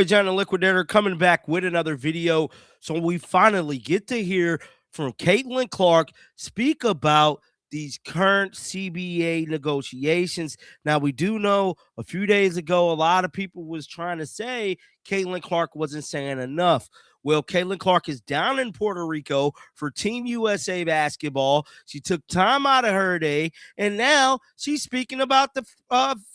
John the Liquidator coming back with another video. So we finally get to hear from Caitlin Clark speak about these current CBA negotiations. Now, we do know a few days ago, a lot of people was trying to say Caitlin Clark wasn't saying enough. Well, Caitlin Clark is down in Puerto Rico for Team USA basketball. She took time out of her day, and now she's speaking about the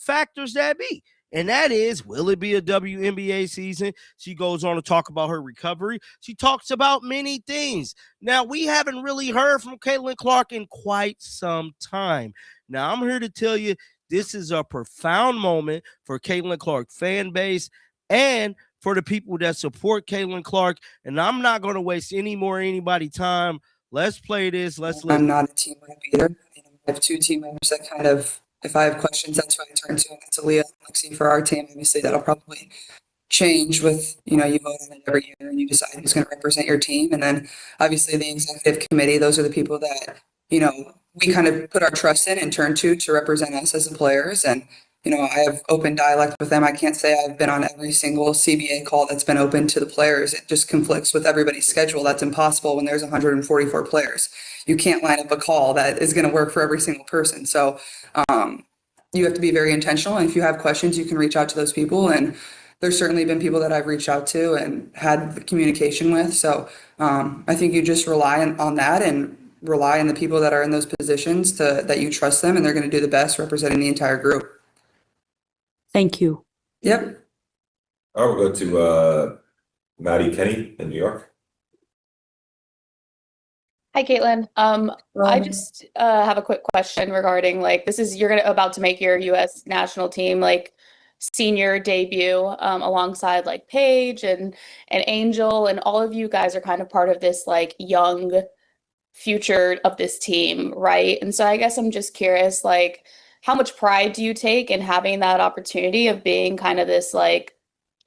factors that be. And that is, will it be a WNBA season? She goes on to talk about her recovery. She talks about many things. Now, we haven't really heard from Caitlin Clark in quite some time. Now, I'm here to tell you this is a profound moment for Caitlin Clark fan base and for the people that support Caitlin Clark. And I'm not going to waste anybody time. Let's play this. Let's listen. I'm not a team rep either. I have two team members that kind of, if I have questions, that's who I turn to. And that's Aaliyah and Lexi for our team. Obviously, that'll probably change with, you vote on it every year and you decide who's going to represent your team. And then obviously the executive committee, those are the people that, we kind of put our trust in and turn to represent us as the players. And, I have open dialect with them. I can't say I've been on every single CBA call that's been open to the players. It just conflicts with everybody's schedule. That's impossible when there's 144 players. You can't line up a call that is going to work for every single person. So you have to be very intentional. And if you have questions, you can reach out to those people. And there's certainly been people that I've reached out to and had communication with. So I think you just rely on that and rely on the people that are in those positions that you trust them and they're going to do the best representing the entire group. Thank you. Yep. All right, we'll go to Maddie Kenny in New York. Hi, Caitlin. I just have a quick question regarding you're about to make your U.S. national team senior debut alongside Paige and Angel, and all of you guys are kind of part of this young future of this team, right? And so I guess I'm just curious, how much pride do you take in having that opportunity of being kind of this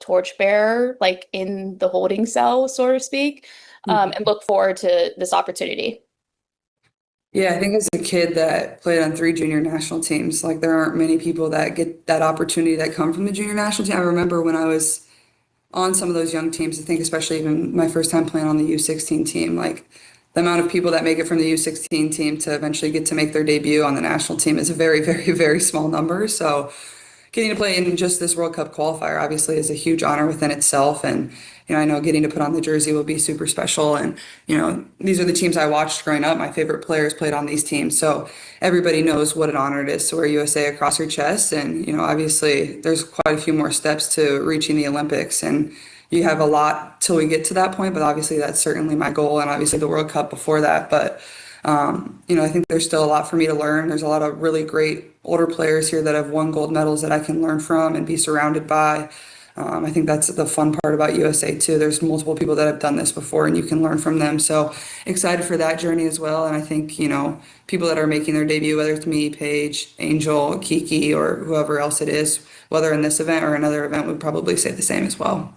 torchbearer in the holding cell, so to speak? And look forward to this opportunity. Yeah, I think as a kid that played on 3 junior national teams, there aren't many people that get that opportunity that come from the junior national team. I remember when I was on some of those young teams, I think especially even my first time playing on the U16 team, the amount of people that make it from the U16 team to eventually get to make their debut on the national team is a very, very, very small number. So getting to play in just this World Cup qualifier obviously is a huge honor within itself. And, I know getting to put on the jersey will be super special. And, these are the teams I watched growing up. My favorite players played on these teams. So everybody knows what an honor it is to wear USA across your chest. And, obviously there's quite a few more steps to reaching the Olympics. And you have a lot till we get to that point. But obviously that's certainly my goal. And obviously the World Cup before that. But I think there's still a lot for me to learn. There's a lot of really great older players here that have won gold medals that I can learn from and be surrounded by. I think that's the fun part about USA too. There's multiple people that have done this before and you can learn from them. So excited for that journey as well. And I think, people that are making their debut, whether it's me, Paige, Angel, Kiki, or whoever else it is, whether in this event or another event, would probably say the same as well.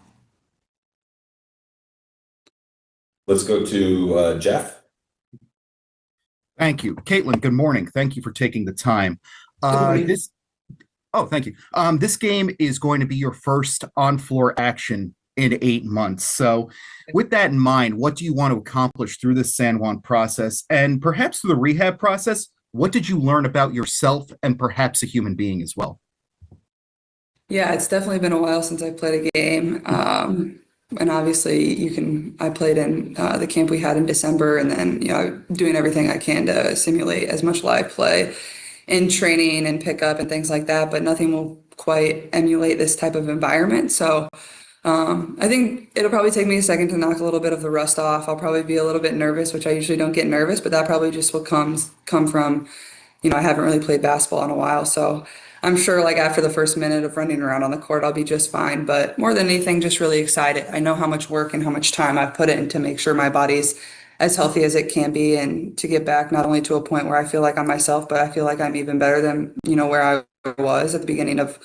Let's go to Jeff. Thank you. Caitlin, good morning. Thank you for taking the time. Thank you. This game is going to be your first on-floor action in 8 months. So with that in mind, what do you want to accomplish through this San Juan process and perhaps through the rehab process? What did you learn about yourself and perhaps a human being as well? Yeah, it's definitely been a while since I played a game. And obviously I played in the camp we had in December and then, doing everything I can to simulate as much live play in training and pickup and things like that, but nothing will quite emulate this type of environment. So I think it'll probably take me a second to knock a little bit of the rust off. I'll probably be a little bit nervous, which I usually don't get nervous, but that probably just will come from, I haven't really played basketball in a while. So I'm sure after the first minute of running around on the court, I'll be just fine. But more than anything, just really excited. I know how much work and how much time I've put in to make sure my body's as healthy as it can be and to get back not only to a point where I feel like I'm myself, but I feel like I'm even better than, where I was at the beginning of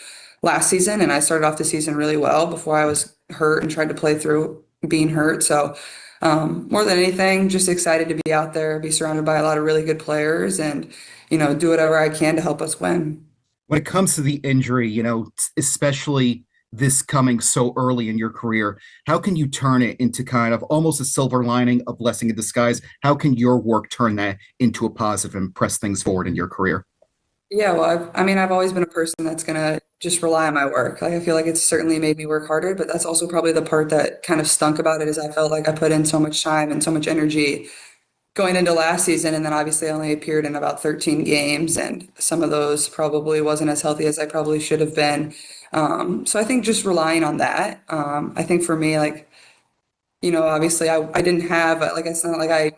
last season. And I started off the season really well before I was hurt and tried to play through being hurt. So more than anything, just excited to be out there, be surrounded by a lot of really good players and, do whatever I can to help us win. When it comes to the injury, especially this coming so early in your career, how can you turn it into kind of almost a silver lining, a blessing in disguise? How can your work turn that into a positive and press things forward in your career? Yeah, well, I've always been a person that's gonna just rely on my work. Like, I feel like it's certainly made me work harder, but that's also probably the part that kind of stunk about it is I felt like I put in so much time and so much energy going into last season, and then obviously I only appeared in about 13 games, and some of those probably wasn't as healthy as I probably should have been. So I think just relying on that. I think for me, like, obviously I didn't have, like, it's not like I,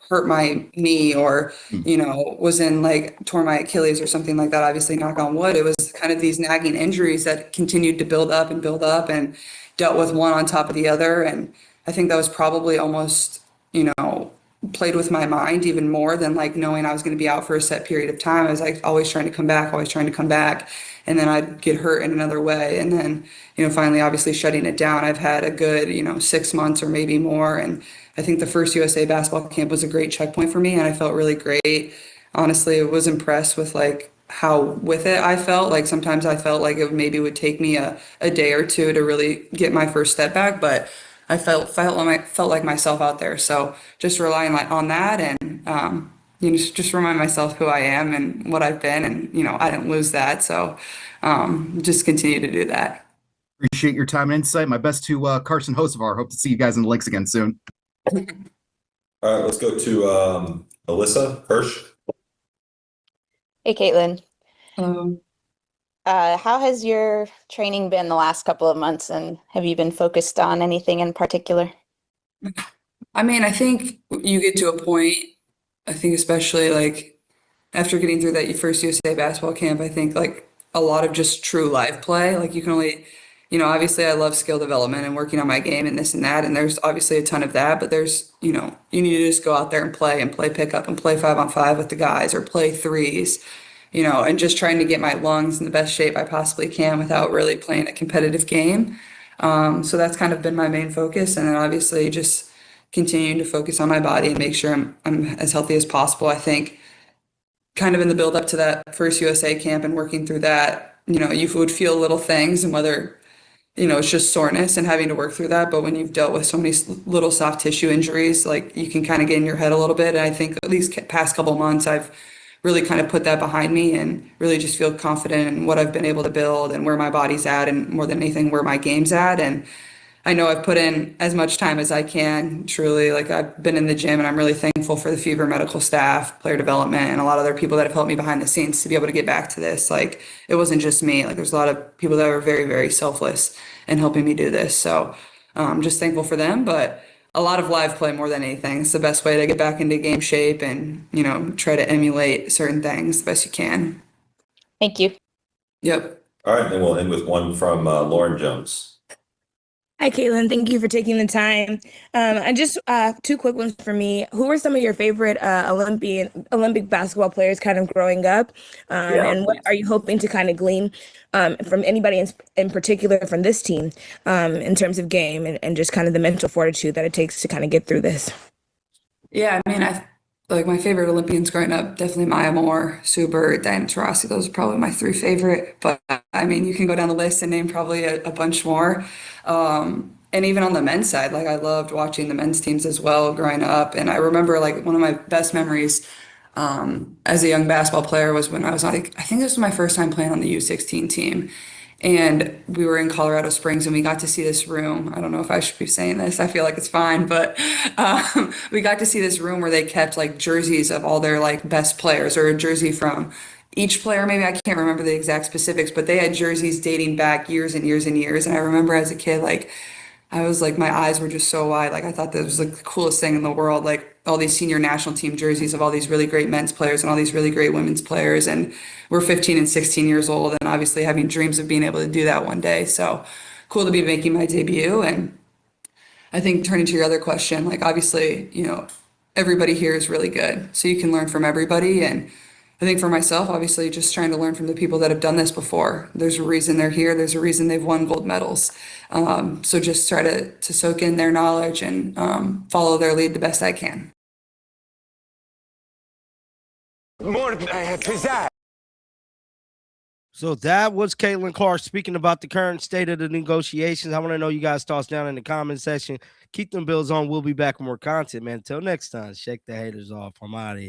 hurt my knee or, Mm. was in like tore my Achilles or something like that. Obviously, knock on wood, it was kind of these nagging injuries that continued to build up and dealt with one on top of the other. And I think that was probably almost, played with my mind even more than like knowing I was going to be out for a set period of time. I was like always trying to come back, always trying to come back. And then I'd get hurt in another way. And then, finally, obviously shutting it down. I've had a good, 6 months or maybe more. And I think the first USA basketball camp was a great checkpoint for me. And I felt really great. Honestly, I was impressed with like how with it I felt. Like sometimes I felt like it maybe would take me a day or two to really get my first step back. But I felt like myself out there. So just relying like on that and just remind myself who I am and what I've been, and I didn't lose that. So just continue to do that. Appreciate your time and insight. My best to Carson Hocevar. Hope to see you guys in the links again soon. All right, let's go to Alyssa Hirsch. Hey, Caitlin. Um, How has your training been the last couple of months, and have you been focused on anything in particular? I think you get to a point, I think especially like after getting through that first USA basketball camp, I think like a lot of just true live play. Like you can only, obviously I love skill development and working on my game and this and that. And there's obviously a ton of that, but there's, you need to just go out there and play pickup and play 5-on-5 with the guys or play threes, and just trying to get my lungs in the best shape I possibly can without really playing a competitive game. So that's kind of been my main focus. And then obviously just continuing to focus on my body and make sure I'm as healthy as possible. I think kind of in the build up to that first USA camp and working through that, you would feel little things and whether, it's just soreness and having to work through that. But when you've dealt with so many little soft tissue injuries, like you can kind of get in your head a little bit. And I think at least past couple months, I've really kind of put that behind me and really just feel confident in what I've been able to build and where my body's at and more than anything, where my game's at. And I know I've put in as much time as I can, truly. Like I've been in the gym and I'm really thankful for the Fever medical staff, player development, and a lot of other people that have helped me behind the scenes to be able to get back to this. Like it wasn't just me. Like there's a lot of people that were very, very selfless in helping me do this. So just thankful for them. But a lot of live play more than anything. It's the best way to get back into game shape and, try to emulate certain things the best you can. Thank you. Yep. All right, then we'll end with one from Lauren Jones. Hi, Caitlin. Thank you for taking the time. And just two quick ones for me. Who were some of your favorite Olympic basketball players kind of growing up? And what are you hoping to kind of glean from anybody in particular from this team in terms of game and just kind of the mental fortitude that it takes to kind of get through this? Yeah, I like my favorite Olympians growing up, definitely Maya Moore, Sue Bird, Diana Taurasi. Those are probably my three favorite. But you can go down the list and name probably a bunch more. And even on the men's side, like I loved watching the men's teams as well growing up. And I remember like one of my best memories as a young basketball player was when I was like, I think this was my first time playing on the U16 team. And we were in Colorado Springs and we got to see this room. I don't know if I should be saying this. I feel like it's fine, but we got to see this room where they kept like jerseys of all their like best players or a jersey from each player. Maybe I can't remember the exact specifics, but they had jerseys dating back years and years and years. And I remember as a kid, like I was like, my eyes were just so wide. Like I thought this was like the coolest thing in the world. Like all these senior national team jerseys of all these really great men's players and all these really great women's players. And we're 15 and 16 years old and obviously having dreams of being able to do that one day. So cool to be making my debut. And I think turning to your other question, like obviously, everybody here is really good. So you can learn from everybody. And I think for myself, obviously, just trying to learn from the people that have done this before. There's a reason they're here. There's a reason they've won gold medals. So just try to soak in their knowledge and follow their lead the best I can. More pizzazz. So that was Caitlin Clark speaking about the current state of the negotiations. I want to know you guys' thoughts down in the comment section. Keep them bills on. We'll be back with more content, man. Until next time, shake the haters off. I'm out of here.